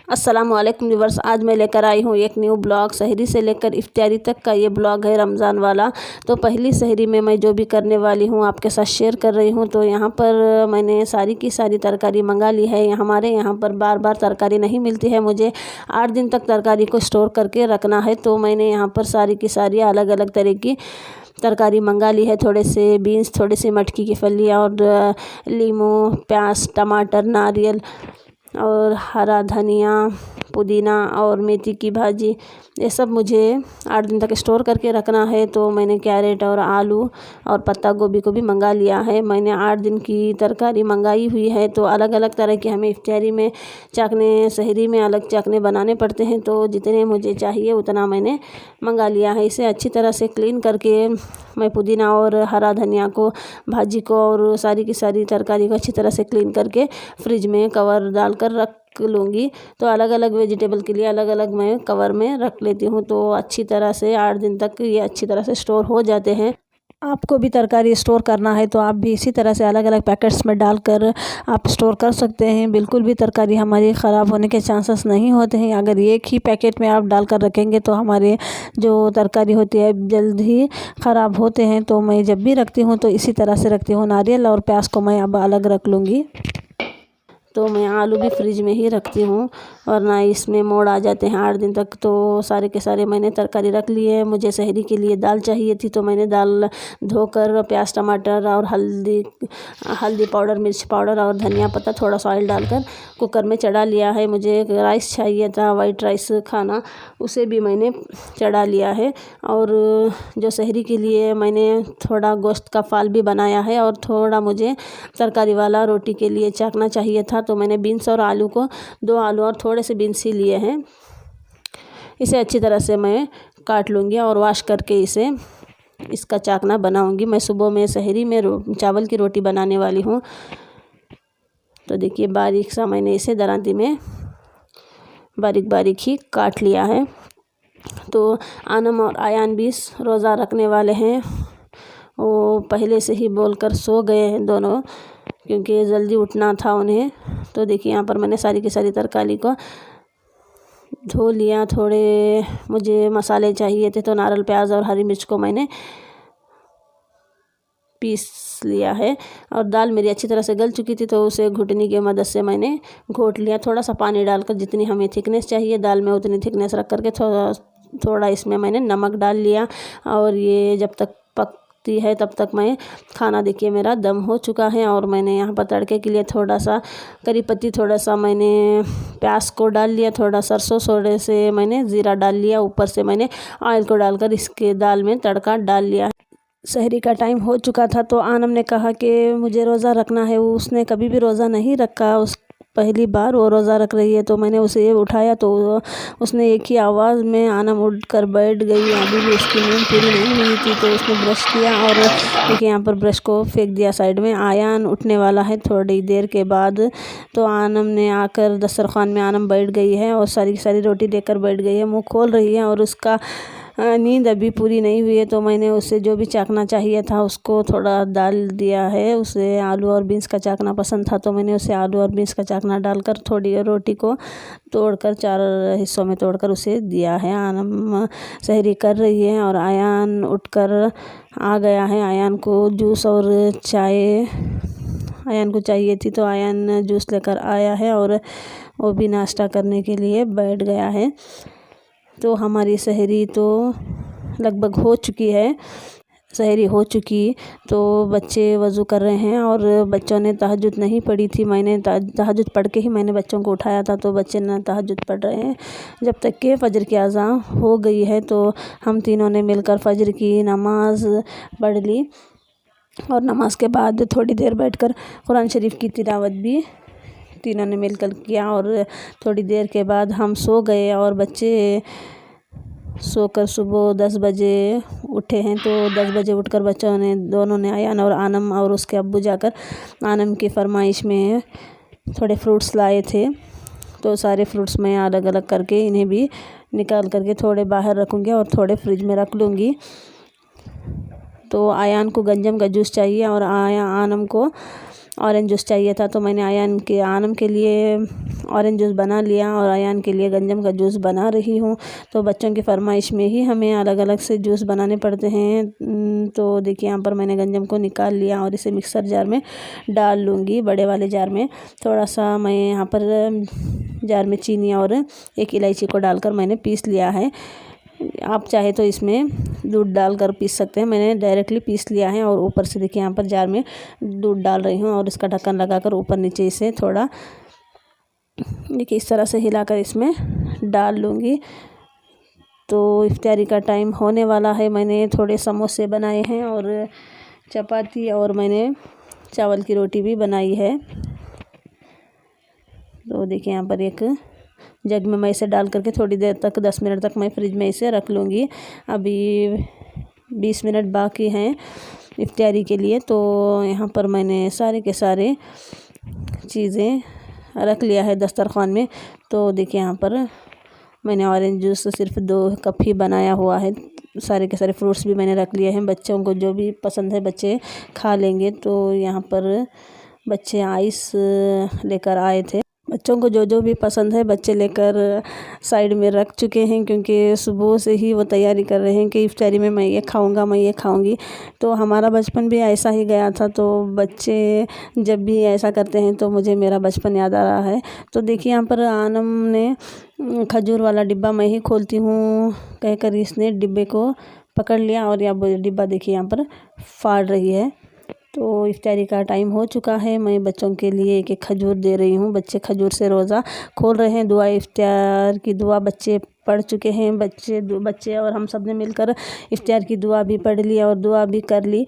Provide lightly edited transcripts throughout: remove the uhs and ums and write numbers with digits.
अस्सलामुअलैकुम व्यूअर्स, आज मैं लेकर आई हूँ एक न्यू ब्लॉग। सहरी से लेकर इफ्तारी तक का ये ब्लॉग है रमज़ान वाला। तो पहली सहरी में मैं जो भी करने वाली हूँ आपके साथ शेयर कर रही हूँ। तो यहाँ पर मैंने सारी की सारी तरकारी मंगा ली है। हमारे यहाँ पर बार बार तरकारी नहीं मिलती है, मुझे 8 दिन तक तरकारी को स्टोर करके रखना है। तो मैंने यहाँ पर सारी की सारी अलग अलग तरह की तरकारी मंगा ली है। थोड़े से बीन्स, थोड़ी सी मटकी की फलियाँ और लीमू, प्याज, टमाटर, नारियल और हरा धनिया, पुदीना और मेथी की भाजी, ये सब मुझे 8 दिन तक स्टोर करके रखना है। तो मैंने कैरेट और आलू और पत्ता गोभी को भी मंगा लिया है। मैंने 8 दिन की तरकारी मंगाई हुई है। तो अलग अलग तरह के हमें इफ्तारी में चाकने, सहरी में अलग चाकने बनाने पड़ते हैं। तो जितने मुझे चाहिए उतना मैंने मंगा लिया है। इसे अच्छी तरह से क्लीन करके मैं पुदीना और हरा धनिया को, भाजी को और सारी की सारी तरकारी को अच्छी तरह से क्लीन करके फ्रिज में कवर डालकर रख लूँगी। तो अलग अलग वेजिटेबल के लिए अलग अलग मैं कवर में रख लेती हूँ। तो अच्छी तरह से 8 दिन तक ये अच्छी तरह से स्टोर हो जाते हैं। आपको भी तरकारी स्टोर करना है तो आप भी इसी तरह से अलग अलग पैकेट्स में डालकर आप स्टोर कर सकते हैं। बिल्कुल भी तरकारी हमारी ख़राब होने के चांसेस नहीं होते हैं। अगर एक ही पैकेट में आप डालकर रखेंगे तो हमारे जो तरकारी होती है जल्द ही ख़राब होते हैं। तो मैं जब भी रखती हूँ तो इसी तरह से रखती हूँ। नारियल और प्याज को मैं अब अलग रख लूँगी। तो मैं आलू भी फ्रिज में ही रखती हूँ और ना इसमें मोड़ आ जाते हैं 8 दिन तक। तो सारे के सारे मैंने तरकारी रख लिए हैं। मुझे सहरी के लिए दाल चाहिए थी तो मैंने दाल धोकर प्याज, टमाटर और हल्दी पाउडर, मिर्च पाउडर और धनिया पत्ता, थोड़ा सा ऑयल डालकर कुकर में चढ़ा लिया है। मुझे एक राइस चाहिए था, वाइट राइस खाना, उसे भी मैंने चढ़ा लिया है। और जो सहरी के लिए मैंने थोड़ा गोश्त का फाल भी बनाया है और थोड़ा मुझे तरकारी वाला रोटी के लिए चाकना चाहिए था। तो मैंने बीन्स और आलू को, 2 आलू और थोड़े से बीन्स ही लिए हैं। इसे अच्छी तरह से मैं काट लूँगी और वॉश करके इसका चाकना बनाऊँगी। मैं सुबह में सहरी में चावल की रोटी बनाने वाली हूँ। तो देखिए बारीक सा मैंने इसे दरांती में बारीक बारीक ही काट लिया है। तो आनम और आयान भी रोज़ा रखने वाले हैं। वो पहले से ही बोलकर सो गए हैं दोनों, क्योंकि जल्दी उठना था उन्हें। तो देखिए यहाँ पर मैंने सारी की सारी तरकारी को धो लिया। थोड़े मुझे मसाले चाहिए थे तो नारियल, प्याज और हरी मिर्च को मैंने पीस लिया है। और दाल मेरी अच्छी तरह से गल चुकी थी तो उसे घुटनी की मदद से मैंने घोट लिया। थोड़ा सा पानी डालकर जितनी हमें थिकनेस चाहिए दाल में उतनी थिकनेस रख करके थोड़ा इसमें मैंने नमक डाल लिया। और ये जब तक पकती है तब तक मैं खाना, देखिए मेरा दम हो चुका है। और मैंने यहाँ पर तड़के के लिए थोड़ा सा करी पत्ती, थोड़ा सा मैंने प्याज को डाल लिया, थोड़ा सरसों, थोड़े से मैंने ज़ीरा डाल लिया। ऊपर से मैंने ऑयल को डालकर इसके दाल में तड़का डाल लिया। सहरी का टाइम हो चुका था तो आनम ने कहा कि मुझे रोज़ा रखना है। उसने कभी भी रोज़ा नहीं रखा, पहली बार वो रोज़ा रख रही है। तो मैंने उसे उठाया तो उसने एक ही आवाज़ में आनम उठकर बैठ गई। अभी भी उसकी नींद पूरी नहीं हुई थी तो उसने ब्रश किया और देखिए यहाँ पर ब्रश को फेंक दिया साइड में। आयान उठने वाला है थोड़ी देर के बाद। तो आनम ने आकर दस्तरखान में आनम बैठ गई है और सारी की सारी रोटी लेकर बैठ गई है, मुँह खोल रही है और उसका नींद अभी पूरी नहीं हुई है। तो मैंने उसे जो भी चाकना चाहिए था उसको थोड़ा डाल दिया है। उसे आलू और बीन्स का चाकना पसंद था तो मैंने उसे आलू और बीन्स का चाकना डालकर थोड़ी रोटी को तोड़कर 4 हिस्सों में तोड़कर उसे दिया है। आनम सहरी कर रही है और आयान उठकर आ गया है। आयान को जूस और चाय आयान को चाहिए थी तो आयान जूस लेकर आया है और वो भी नाश्ता करने के लिए बैठ गया है। तो हमारी सहरी तो लगभग हो चुकी है। सहरी हो चुकी तो बच्चे वज़ू कर रहे हैं और बच्चों ने तहज्जुद नहीं पढ़ी थी। मैंने तहज्जुद पढ़ के ही मैंने बच्चों को उठाया था। तो बच्चे ना तहज्जुद पढ़ रहे हैं जब तक कि फ़जर की अज़ान हो गई है। तो हम तीनों ने मिलकर फ़जर की नमाज़ पढ़ ली और नमाज के बाद थोड़ी देर बैठकर कुरान शरीफ की तिलावत भी तीनों ने मिलकर किया। और थोड़ी देर के बाद हम सो गए और बच्चे सोकर सुबह 10 बजे उठे हैं। तो 10 बजे उठकर बच्चों ने, दोनों ने, आयान और आनम और उसके अब्बू जाकर आनम की फरमाइश में थोड़े फ्रूट्स लाए थे। तो सारे फ्रूट्स मैं अलग अलग करके इन्हें भी निकाल करके थोड़े बाहर रखूँगी और थोड़े फ्रिज में रख लूँगी। तो आयान को गंजम का जूस चाहिए और आनम को ऑरेंज जूस चाहिए था, तो मैंने आनम के लिए ऑरेंज जूस बना लिया और अयान के लिए गंजम का जूस बना रही हूँ। तो बच्चों की फरमाइश में ही हमें अलग अलग से जूस बनाने पड़ते हैं। तो देखिए यहाँ पर मैंने गंजम को निकाल लिया और इसे मिक्सर जार में डाल लूँगी, बड़े वाले जार में। थोड़ा सा मैं यहाँ पर जार में चीनी और एक इलायची को डालकर मैंने पीस लिया है। आप चाहे तो इसमें दूध डालकर पीस सकते हैं, मैंने डायरेक्टली पीस लिया है। और ऊपर से देखिए यहाँ पर जार में दूध डाल रही हूँ और इसका ढक्कन लगाकर ऊपर नीचे इसे थोड़ा देखिए इस तरह से हिलाकर इसमें डाल लूँगी। तो इफ्तारी का टाइम होने वाला है। मैंने थोड़े समोसे बनाए हैं और चपाती और मैंने चावल की रोटी भी बनाई है। तो देखिए यहाँ पर एक जग में मैं इसे डाल करके थोड़ी देर तक 10 मिनट तक मैं फ्रिज में इसे रख लूँगी। अभी 20 मिनट बाकी हैं इफ्तारी के लिए। तो यहाँ पर मैंने सारे के सारे चीज़ें रख लिया है दस्तरखान में। तो देखिए यहाँ पर मैंने ऑरेंज जूस सिर्फ 2 कप ही बनाया हुआ है। सारे के सारे फ्रूट्स भी मैंने रख लिए हैं, बच्चों को जो भी पसंद है बच्चे खा लेंगे। तो यहाँ पर बच्चे आइस लेकर आए थे, बच्चों को जो जो भी पसंद है बच्चे लेकर साइड में रख चुके हैं, क्योंकि सुबह से ही वो तैयारी कर रहे हैं कि इफ्तारी में मैं ये खाऊंगा, मैं ये खाऊंगी। तो हमारा बचपन भी ऐसा ही गया था। तो बच्चे जब भी ऐसा करते हैं तो मुझे मेरा बचपन याद आ रहा है। तो देखिए यहाँ पर आनम ने खजूर वाला डिब्बा मैं ही खोलती हूँ कहकर इसने डिब्बे को पकड़ लिया और यह डिब्बा देखिए यहाँ पर फाड़ रही है। तो इफ्तारी का टाइम हो चुका है। मैं बच्चों के लिए एक एक खजूर दे रही हूँ। बच्चे खजूर से रोज़ा खोल रहे हैं। दुआ इफ्तार की दुआ बच्चे पढ़ चुके हैं। बच्चे और हम सब ने मिलकर इफ्तार की दुआ भी पढ़ ली और दुआ भी कर ली।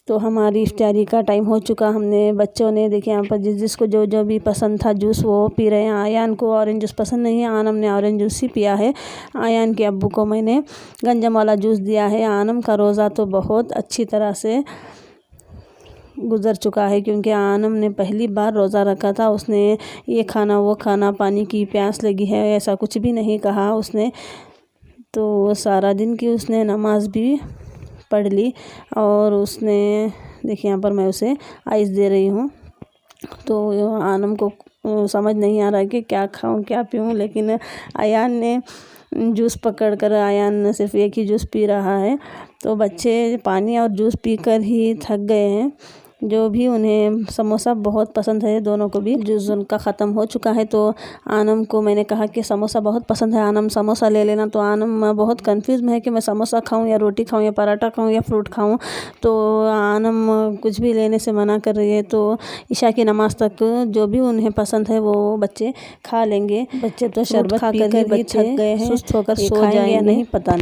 तो हमारी इफ्तारी का टाइम हो चुका। हमने बच्चों ने देखिए यहाँ पर जिसको जो जो भी पसंद था जूस वो पी रहे हैं। आयान को ऑरेंज जूस पसंद नहीं है, आनम ने ऑरेंज जूस ही पिया है। आयान के अब्बू को मैंने गंजम वाला जूस दिया है। आनम का रोज़ा तो बहुत अच्छी तरह से गुज़र चुका है, क्योंकि आनम ने पहली बार रोज़ा रखा था। उसने ये खाना वो खाना, पानी की प्यास लगी है, ऐसा कुछ भी नहीं कहा उसने। तो सारा दिन की उसने नमाज भी पढ़ ली और उसने देखिए यहाँ पर मैं उसे आइस दे रही हूँ। तो आनम को समझ नहीं आ रहा है कि क्या खाऊं क्या पीऊं, लेकिन आयान ने जूस पकड़कर आयान सिर्फ एक ही जूस पी रहा है। तो बच्चे पानी और जूस पीकर ही थक गए हैं। जो भी उन्हें समोसा बहुत पसंद है, दोनों को भी जूस उनका ख़त्म हो चुका है। तो आनम को मैंने कहा कि समोसा बहुत पसंद है, आनम समोसा ले लेना। तो आनम बहुत कंफ्यूज में है कि मैं समोसा खाऊं या रोटी खाऊं या पराठा खाऊं या फ्रूट खाऊं। तो आनम कुछ भी लेने से मना कर रही है। तो ईशा की नमाज तक जो भी उन्हें पसंद है वो बच्चे खा लेंगे। बच्चे तो शरबत खा कर ही थक गए हैं, सुस्त होकर सो जाएंगे, नहीं पता नहीं।